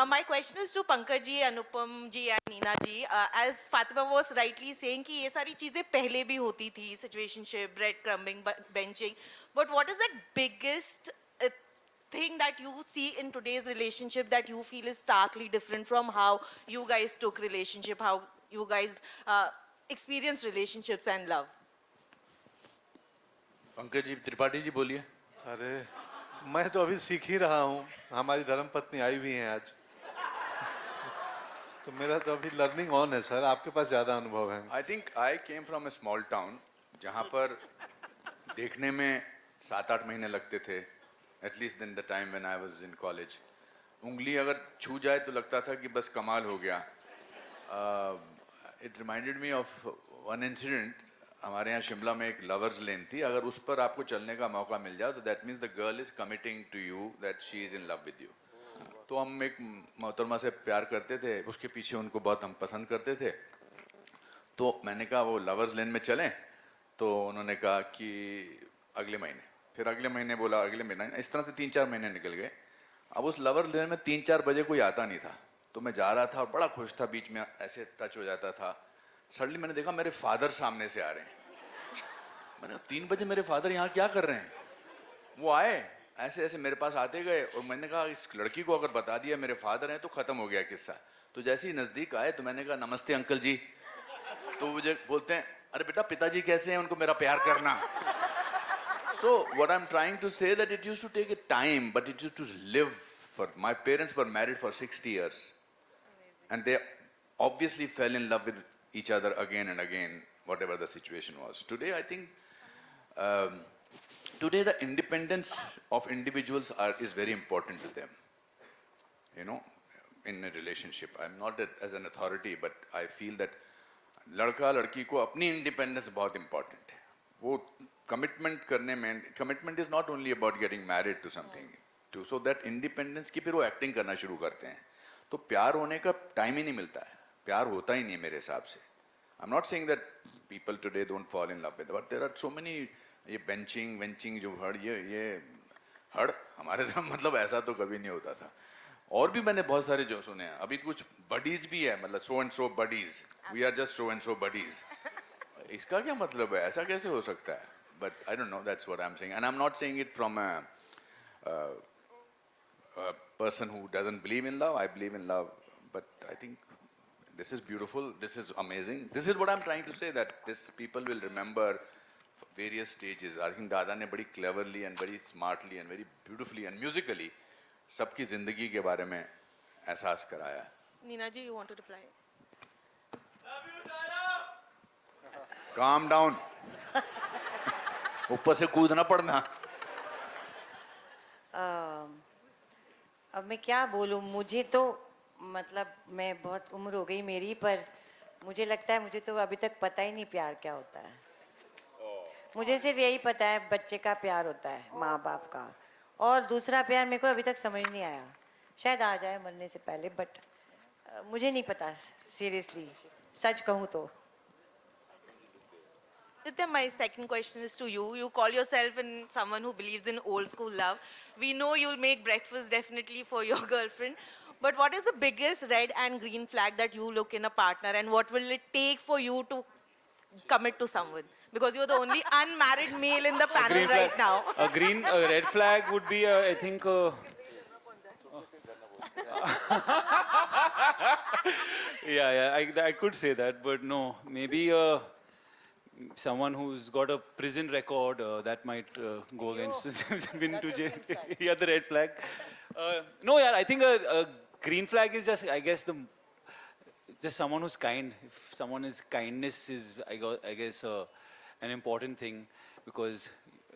My question is to Pankaj ji, Anupam ji and Neena ji. As Fatima was rightly saying कि ये सारी चीजें पहले भी होती थी, situationship, breadcrumbing, benching. But what is the biggest thing that you see in today's relationship that you feel is starkly different from how you guys took relationship, how you guys experienced relationships and love? Pankaj ji, Tripathi ji बोलिए. अरे मैं तो अभी सीख ही रहा हूँ. हमारी धर्मपत्नी आई भी हैं आज, तो मेरा तो अभी लर्निंग ऑन है सर. आपके पास ज्यादा अनुभव है. I think I came from A small town जहाँ पर देखने में 7-8 महीने लगते थे. At least in the time when I was in college. उंगली अगर छू जाए तो लगता था कि बस कमाल हो गया. It reminded me of one incident. हमारे यहाँ शिमला में एक लवर्स लेन थी. अगर उस पर आपको चलने का मौका मिल जाए तो that means the girl is committing to you that she is in love with you. तो हम एक मोहतरमा से प्यार करते थे, उसके पीछे उनको बहुत हम पसंद करते थे. तो मैंने कहा वो लवर्स लेन में चलें, तो उन्होंने कहा कि अगले महीने. फिर अगले महीने बोला अगले महीने. इस तरह से 3-4 महीने निकल गए. अब उस लवर्स लेन में 3-4 बजे कोई आता नहीं था. तो मैं जा रहा था और बड़ा खुश था. बीच में ऐसे टच हो जाता था. सडनली मैंने देखा मेरे फादर सामने से आ रहे हैं. मैंने 3 बजे मेरे फादर यहाँ क्या कर रहे हैं. वो आए ऐसे ऐसे मेरे पास आते गए और मैंने कहा इस लड़की को अगर बता दिया मेरे फादर हैं तो खत्म हो गया किस्सा. तो जैसे ही नजदीक आए तो मैंने कहा नमस्ते अंकल जी. तो मुझे बोलते हैं अरे बेटा पिताजी कैसे हैं, उनको मेरा प्यार करना. So what I'm trying to say that it used to take a time, but it used to live. For my parents were married for 60 years, and they obviously fell in love with each other again and again, whatever the situation was. Today, I think Today the independence of individuals is very important to them. You know, in a relationship. I'm not as an authority, but I feel that लड़का लड़की को अपनी independence बहुत important है. वो commitment करने में, commitment is not only about getting married to something, so that independence की फिर वो acting करना शुरू करते हैं. तो प्यार होने का time ही नहीं मिलता है. प्यार होता ही नहीं मेरे हिसाब से. I'm not saying that people today don't fall in love with, but there are so many ये benching जो हड़ ये हड़ हमारे साथ मतलब ऐसा तो कभी नहीं होता था. और भी मैंने बहुत सारे जो सुने हैं. अभी कुछ buddies भी है, मतलब so and so buddies. We are just so and so buddies. इसका क्या मतलब है? ऐसा कैसे हो सकता है? But I don't know. That's what I'm saying, and I'm not saying it from a person who doesn't believe in love. I believe in love, but I think this is beautiful. This is amazing. This is what I'm trying to say, that this people will remember various stages. I think Dada ने बड़ी cleverly and very smartly and very beautifully and musically सबकी जिंदगी के बारे में एहसास कराया. Nina ji, you want to reply? Calm down. ऊपर से कूदना पड़ना. अब मैं क्या बोलूँ, मुझे तो मतलब मैं बहुत उम्र हो गई मेरी, पर मुझे लगता है मुझे तो अभी तक पता ही नहीं प्यार क्या होता है. मुझे सिर्फ यही पता है बच्चे का प्यार होता है, माँ बाप का, और दूसरा प्यार मेरे को अभी तक समझ नहीं आया. शायद आ जाए मरने से पहले, बट मुझे नहीं पता सीरियसली, सच कहूँ तो. Aditya, my second question is to you. You call yourself someone who believes in old school love. We know you'll make breakfast definitely for your girlfriend. But what is the biggest red and green flag that you look in a partner, and what will it take for you to commit to someone? Because you're the only unmarried male in the panel right now. A red flag would be, I think. I could say that, but no, maybe someone who's got a prison record that might go against. Been to jail. Yeah, the red flag. No, yeah, I think a green flag is just, I guess, just someone who's kind. If someone is kindness is, I guess, an important thing, because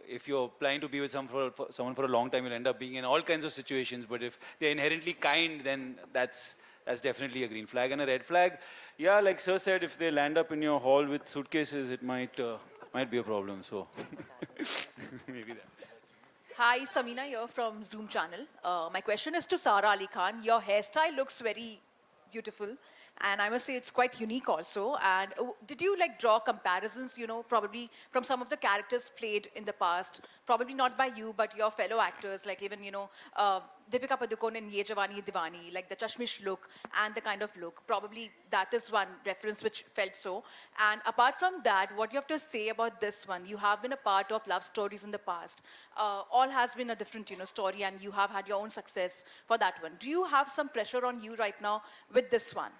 if you're planning to be with someone for a long time, you'll end up being in all kinds of situations. But if they're inherently kind, then that's definitely a green flag. And a red flag, yeah, like Sir said, if they land up in your hall with suitcases, it might be a problem. So maybe that. Hi, Samina here from Zoom channel. My question is to Sara Ali Khan. Your hairstyle looks very beautiful, and I must say it's quite unique also. And did you like draw comparisons, you know, probably from some of the characters played in the past? Probably not by you, but your fellow actors, like even, you know, Deepika Padukone in Ye Jawani Hai Diwani, like the Chashmish look and the kind of look. Probably that is one reference which felt so. And apart from that, what you have to say about this one? You have been a part of love stories in the past. All has been a different, you know, story, and you have had your own success for that one. Do you have some pressure on you right now with this one?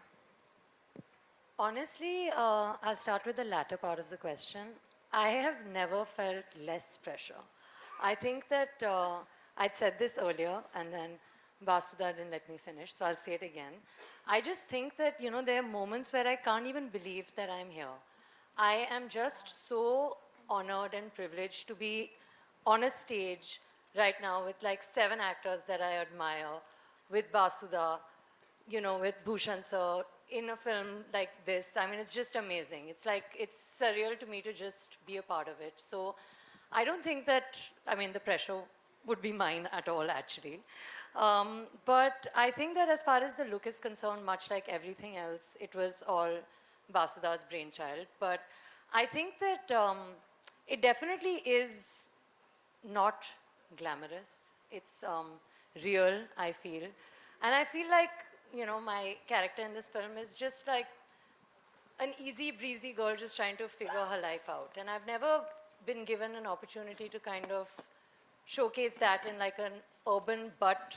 Honestly, I'll start with the latter part of the question. I have never felt less pressure. I think that I'd said this earlier, and then Basudha didn't let me finish, so I'll say it again. I just think that, you know, there are moments where I can't even believe that I'm here. I am just so honored and privileged to be on a stage right now with like 7 actors that I admire, with Basudha, you know, with Bhushan sir, in a film like this. I mean, it's just amazing. It's like, it's surreal to me to just be a part of it. So I don't think that, I mean, the pressure would be mine at all, actually. But I think that as far as the look is concerned, much like everything else, it was all Basuda's brainchild. But I think that it definitely is not glamorous. It's real, I feel. And I feel like, you know, my character in this film is just like an easy breezy girl just trying to figure her life out. And I've never been given an opportunity to kind of showcase that in like an urban but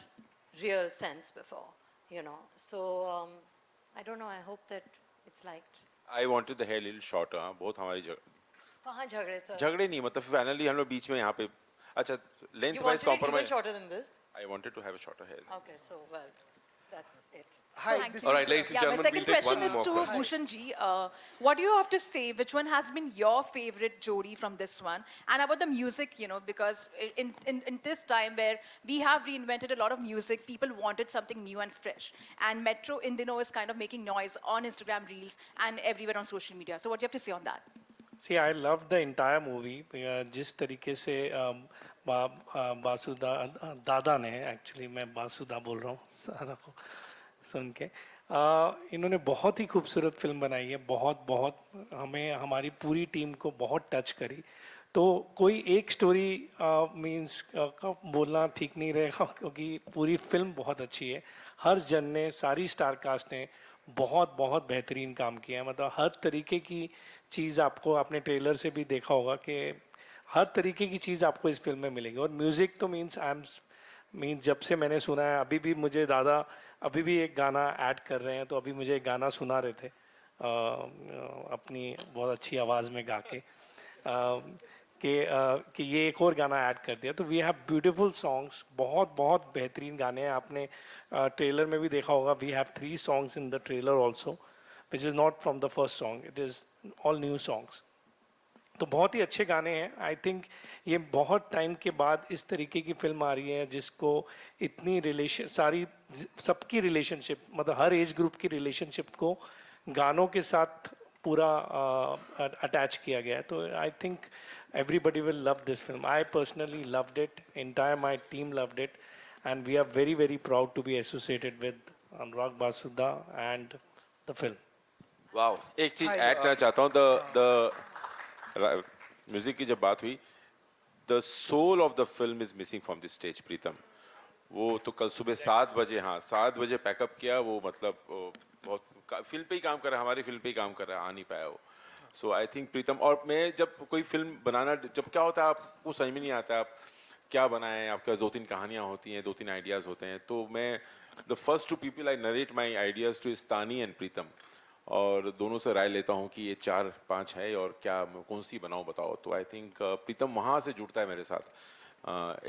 real sense before, you know. So I don't know, I hope that it's liked. I wanted the hair a little shorter. बहुत हमारी कहाँ झगड़े सर? झगड़े नहीं, मतलब finally हम लोग बीच में यहाँ पे अच्छा length wise compromise. You wanted it even shorter than this? I wanted to have a shorter hair. Okay, so well, that's it. Hi. Thank This you. All right, ladies and Yeah, my gentlemen, second we'll take question one is more to question. Bhushan ji. What do you have to say? Which one has been your favorite Jodi from this one? And about the music, you know, because in this time where we have reinvented a lot of music, people wanted something new and fresh. And Metro in Dino is kind of making noise on Instagram Reels and everywhere on social media. So what do you have to say on that? See, I loved the entire movie. जिस तरीके से बासुदा दादा ने एक्चुअली मैं बासुदा बोल रहा हूँ सारा को सुन के इन्होंने बहुत ही खूबसूरत फिल्म बनाई है. बहुत बहुत हमें हमारी पूरी टीम को बहुत टच करी. तो कोई एक स्टोरी मींस बोलना ठीक नहीं रहेगा क्योंकि पूरी फिल्म बहुत अच्छी है. हर जन ने सारी स्टार कास्ट ने बहुत बहुत बेहतरीन काम किया है. मतलब हर तरीके की चीज़ आपको आपने ट्रेलर से भी देखा होगा कि हर तरीके की चीज़ आपको इस फिल्म में मिलेगी. और म्यूज़िक तो मीन्स जब से मैंने सुना है अभी भी मुझे दादा अभी भी एक गाना ऐड कर रहे हैं. तो अभी मुझे एक गाना सुना रहे थे अपनी बहुत अच्छी आवाज़ में गा के कि ये एक और गाना ऐड कर दिया. तो वी हैव ब्यूटीफुल सॉन्ग्स. बहुत बहुत बेहतरीन गाने हैं. आपने ट्रेलर में भी देखा होगा. We have 3 songs in the trailer also which is not from the first song. It is all new songs. तो बहुत ही अच्छे गाने हैं. आई थिंक ये बहुत टाइम के बाद इस तरीके की फिल्म आ रही है जिसको इतनी सबकी रिलेशनशिप मतलब हर एज ग्रुप की रिलेशनशिप को गानों के साथ पूरा अटैच किया गया है. तो I think everybody will love this film. I personally loved it. Entire my team loved it. And we are very, very proud to be associated with Anurag Basuda and the film. Wow. एक चीज ऐड करना चाहता हूँ. द म्यूजिक की जब बात हुई, the soul of the film is missing from this stage. Pritam वो तो कल सुबह 7 बजे 7 बजे पैकअप किया. वो मतलब बहुत फिल्म पे ही काम कर रहा है. हमारी फिल्म पे ही काम कर रहा है. आ नहीं पाया वो. सो आई थिंक प्रीतम और मैं जब कोई फिल्म बनाना जब क्या होता है आपको समझ में नहीं आता आप क्या बनाएं. आपके पास 2-3 कहानियाँ होती हैं, 2-3 आइडियाज़ होते हैं. तो मैं the first 2 people I narrate my ideas to Tani and Pritam और दोनों से राय लेता हूँ कि ये 4-5 है और क्या कौन सी बनाऊँ बताओ. तो आई थिंक प्रीतम वहाँ से जुड़ता है मेरे साथ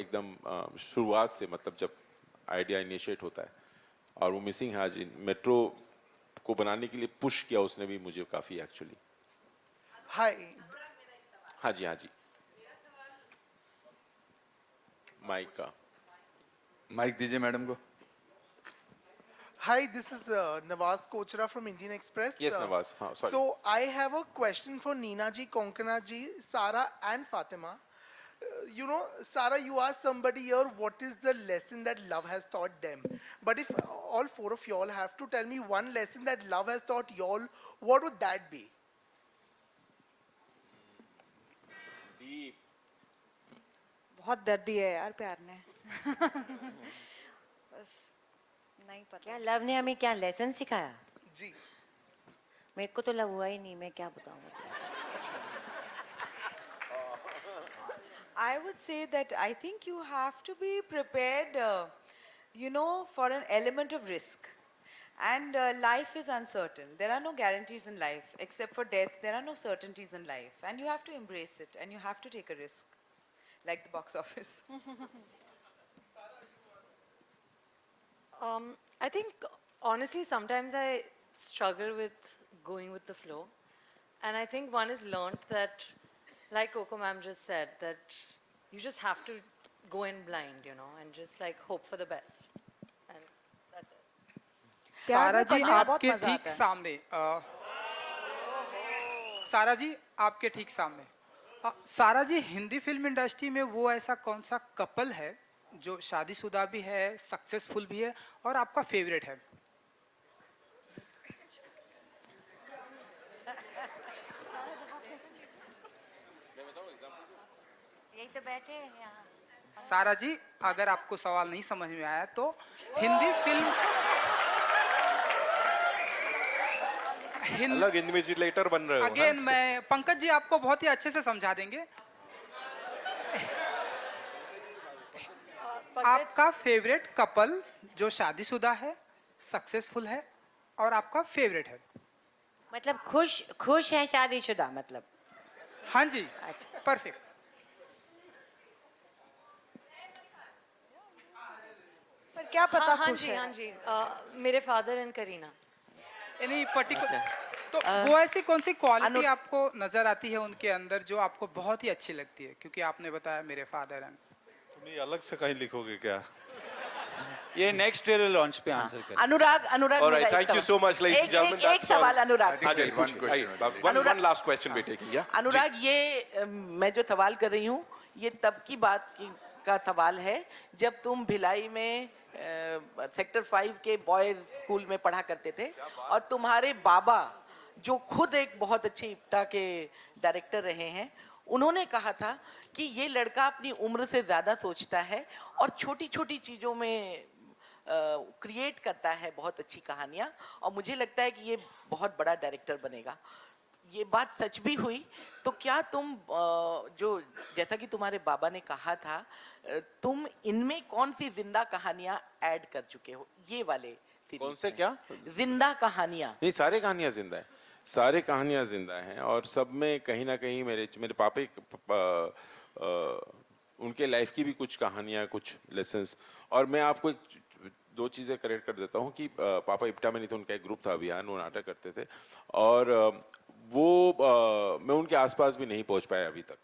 एकदम शुरुआत से. मतलब जब आइडिया इनिशिएट होता है और वो मिसिंग है. आज मेट्रो को बनाने के लिए पुश किया उसने भी मुझे काफ़ी एक्चुअली. हाय. हाँ जी माइक दीजिए मैडम को. Hi, this is Nawaz Kochra from Indian Express. Yes, Nawaz. Sorry. So I have a question for Neena ji, Konkana ji, Sara and Fatima. You know, Sara, you asked somebody here what is the lesson that love has taught them. But if all 4 of y'all have to tell me one lesson that love has taught y'all, what would that be? बहुत दर्द दिया है यार प्यार ने. बस नहीं पता. क्या लव ने हमें क्या लेसन सिखाया? जी. मेरे को तो लव हुआ ही नहीं. मैं क्या बताऊँ. I would say that I think you have to be prepared, you know, for an element of risk. And life is uncertain. There are no guarantees in life. Except for death, there are no certainties in life. And you have to embrace it. And you have to take a risk. Like the box office. I think, honestly, sometimes I struggle with going with the flow. And I think one is learnt that, like Coco ma'am just said, that you just have to go in blind, you know, and just like hope for the best. And that's it. सारा जी आपके ठीक सामने सारा जी आपके ठीक सामने सारा जी हिंदी फिल्म इंडस्ट्री में वो ऐसा कौन सा कपल है जो शादीशुदा भी है, सक्सेसफुल भी है और आपका फेवरेट है? यही तो बैठे हैं यहाँ. सारा जी अगर आपको सवाल नहीं समझ में आया तो हिंदी फिल्म अलग इन्विजिलेटर बन रहे हो. अगेन मैं पंकज जी आपको बहुत ही अच्छे से समझा देंगे. आपका फेवरेट कपल जो शादीशुदा है, सक्सेसफुल है और आपका फेवरेट है. मतलब खुश है शादीशुदा मतलब. हाँ जी. अच्छा परफेक्ट. पर क्या पता हाँ खुश जी, है? हाँ जी, मेरे father and Kareena. Any particular तो वो ऐसी कौन सी क्वालिटी आपको नजर आती है उनके अंदर जो आपको बहुत ही अच्छी लगती है? क्योंकि आपने बताया मेरे फादर एंड तुम ये अलग से कहीं लिखोगे क्या? ये नेक्स्ट ईयर लॉन्च पे आंसर करें। अनुराग All right, मेरा thank एक you so much, ladies and एक- gentlemen. एक That's all. सवाल अनुराग। हाँ जी, पूछिए। One last question we're taking, yeah? अनुराग ये मैं जो सवाल कर रही हूँ ये तब की बात का सवाल है जब तुम भिलाई में सेक्टर 5 के बॉयज स्कूल में पढ़ा करते थे और तुम्हारे बाबा जो खुद एक बहुत अच्छे इप्टा के डायरेक्टर रहे हैं उन्होंने कहा था कि ये लड़का अपनी उम्र से ज़्यादा सोचता है और छोटी छोटी चीज़ों में क्रिएट करता है बहुत अच्छी कहानियाँ और मुझे लगता है कि ये बहुत बड़ा डायरेक्टर बनेगा। ये बात सच भी हुई तो क्या तुम जो जैसा कि तुम्हारे बाबा ने कहा था तुम इनमें कौन सी जिंदा कहानियां ऐड कर चुके हो ये वाले कौन से क्या जिंदा कहानियां? नहीं, सारे कहानियां जिंदा है, सारे कहानियां जिंदा हैं और सब में कहीं ना कहीं मेरे पापे उनके लाइफ की भी कुछ कहानियां, कुछ लेसन्स। और मैं आपको दो चीज़ें करेक्ट कर देता हूँ कि पापा इप्टा में नहीं थे, उनका एक ग्रुप था अभियान, वो नाटक करते थे और वो मैं उनके आसपास भी नहीं पहुँच पाया अभी तक।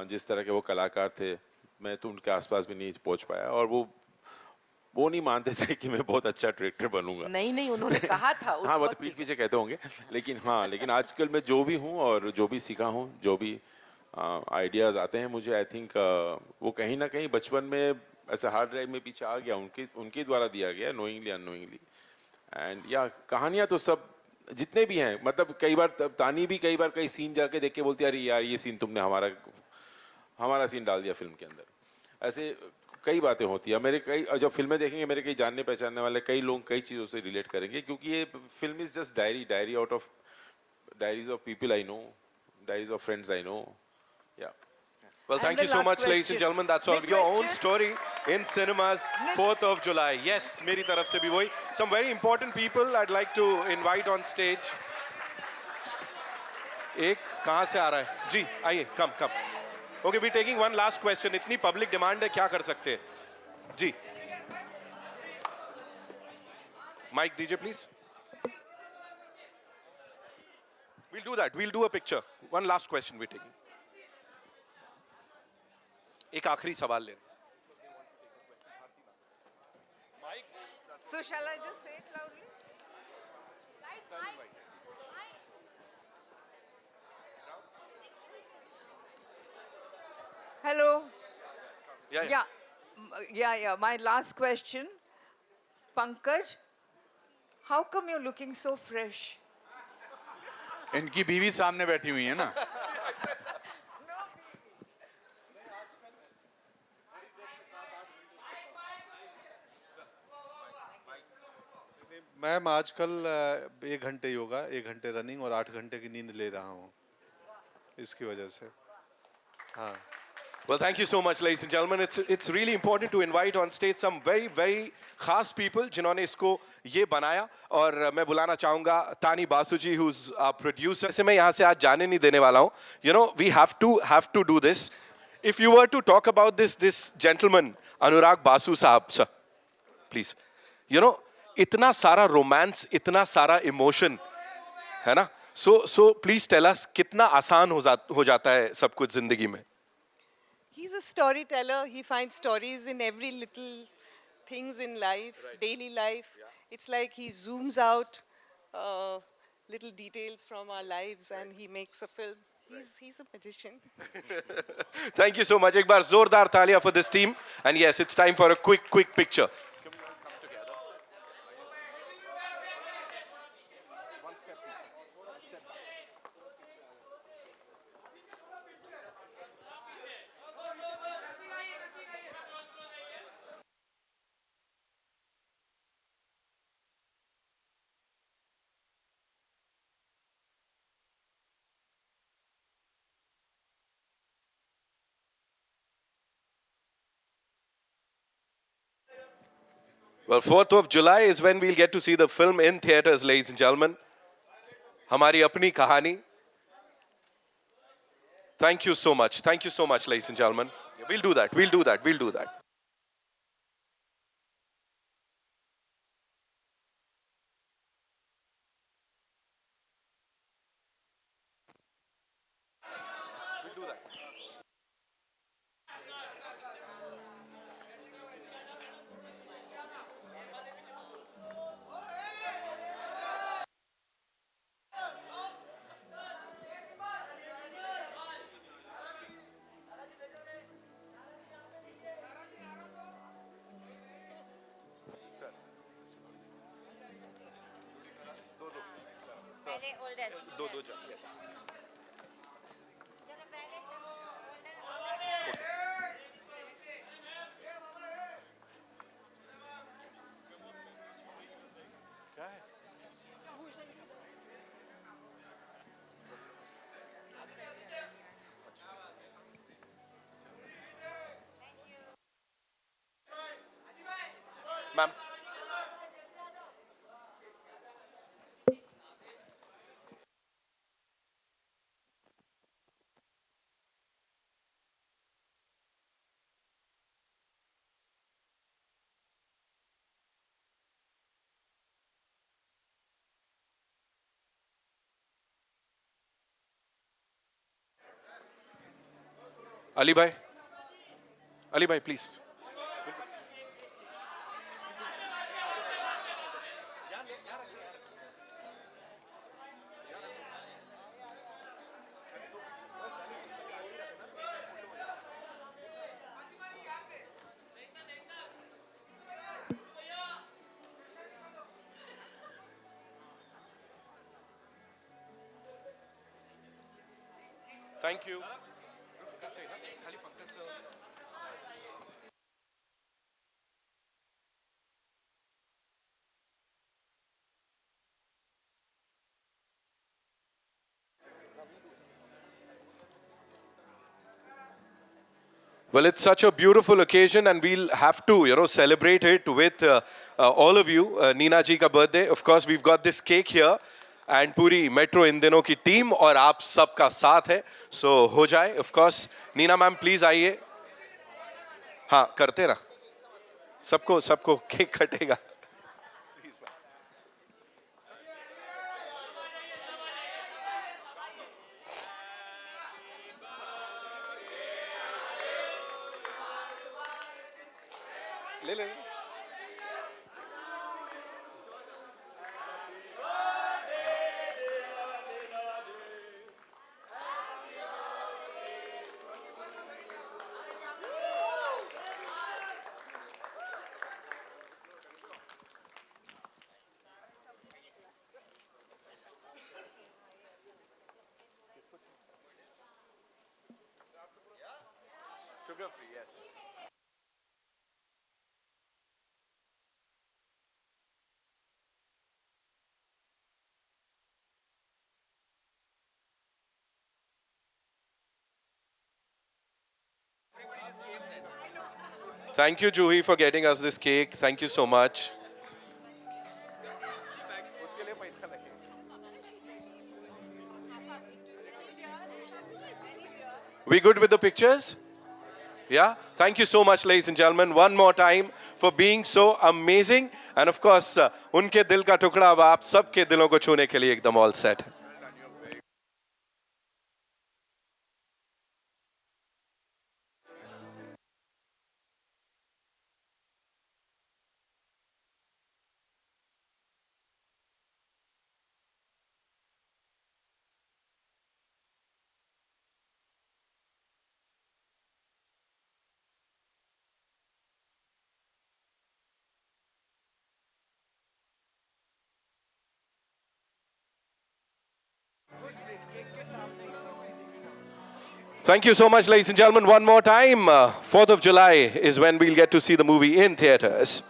जिस तरह के वो कलाकार थे मैं तो उनके आसपास भी नहीं पहुँच पाया और वो नहीं मानते थे कि मैं बहुत अच्छा डायरेक्टर बनूंगा। नहीं उन्होंने कहा था उस हाँ, वो तो वक्त पीठ पीछे कहते होंगे लेकिन आजकल मैं जो भी हूँ और जो भी सीखा हूँ, जो भी आइडियाज आते हैं मुझे, आई थिंक वो कहीं ना कहीं बचपन में ऐसा हार्ड ड्राइव में पीछे आ गया, उनके द्वारा दिया गया, नोइंगली अननोइंगली। एंड या कहानियाँ तो सब जितने भी हैं, मतलब कई बार तानी भी कई बार कई सीन जाके देख के बोलती है अरे यार ये सीन तुमने हमारा सीन डाल दिया फिल्म के अंदर। ऐसे कई बातें होती है। मेरे कई जब फिल्में देखेंगे मेरे कई जानने पहचानने वाले कई लोग कई चीज़ों से रिलेट करेंगे क्योंकि ये film is just diary out of diaries of people I know, diaries of friends I know. या Well, thank you so much, ladies and gentlemen. That's all. Your own story in cinemas, 4th of July. Yes, मेरी तरफ से भी वही. Some very important people I'd like to invite on stage. एक कहाँ से आ रहा है? जी, आइए, come. Okay, we're taking one last question. इतनी public demand है, क्या कर सकते हैं? जी. Mic DJ, please. We'll do that. We'll do a picture. One last question we're taking. एक आखिरी सवाल ले। So shall I just say it loudly? Hello. Yeah. My last question, Pankaj, how come you're looking so fresh? इनकी बीवी सामने बैठी हुई है ना। मैम आजकल 1 घंटे योगा, 1 घंटे रनिंग और 8 घंटे की नींद ले रहा हूँ इसकी वजह से। हाँ। Well, thank you so much, ladies and gentlemen. It's really important to invite on stage some very खास people जिन्होंने इसको ये बनाया और मैं बुलाना चाहूँगा तानी बासु जी, who's our producer. ऐसे मैं यहाँ से आज जाने नहीं देने वाला हूँ. You know, we have to do this. If you were to talk about this gentleman, Anurag Basu Sahab, sir, please. You know, इतना सारा romance, इतना सारा emotion, है ना? So please tell us कितना आसान हो जाता है सब कुछ जिंदगी में? He's a storyteller. He finds stories in every little things in life, daily life. It's like he zooms out little details from our lives and he makes a film. He's a magician. Thank you so much. एक बार जोरदार तालियां for this team. And yes, it's time for a quick picture. Well, 4th of July is when we'll get to see the film in theaters, ladies and gentlemen. हमारी अपनी कहानी. Thank you so much. Thank you so much, ladies and gentlemen. We'll do that. पहले oldest. दो दो जन yes. क्या है? मैम अली भाई प्लीज थैंक यू खाली Pankaj sir Well, it's such a beautiful occasion, and we'll have to, celebrate it with all of you. Neena ji ka birthday. Of course, we've got this cake here, and पूरी metro इन दिनों की team और आप सबका साथ है. So हो जाए. Of course, Neena ma'am, please आइए. हाँ, करते ना. सबको केक कटेगा. ले. Sugar free, yes. Thank you, Juhi, for getting us this cake. Thank you so much. We good with the pictures? Yeah? Thank you so much, ladies and gentlemen, one more time for being so amazing. And of course, उनके दिल का टुकड़ा अब आप सबके दिलों को छूने के लिए एकदम all set. Thank you so much, ladies and gentlemen. One more time, 4th of July is when we'll get to see the movie in theaters.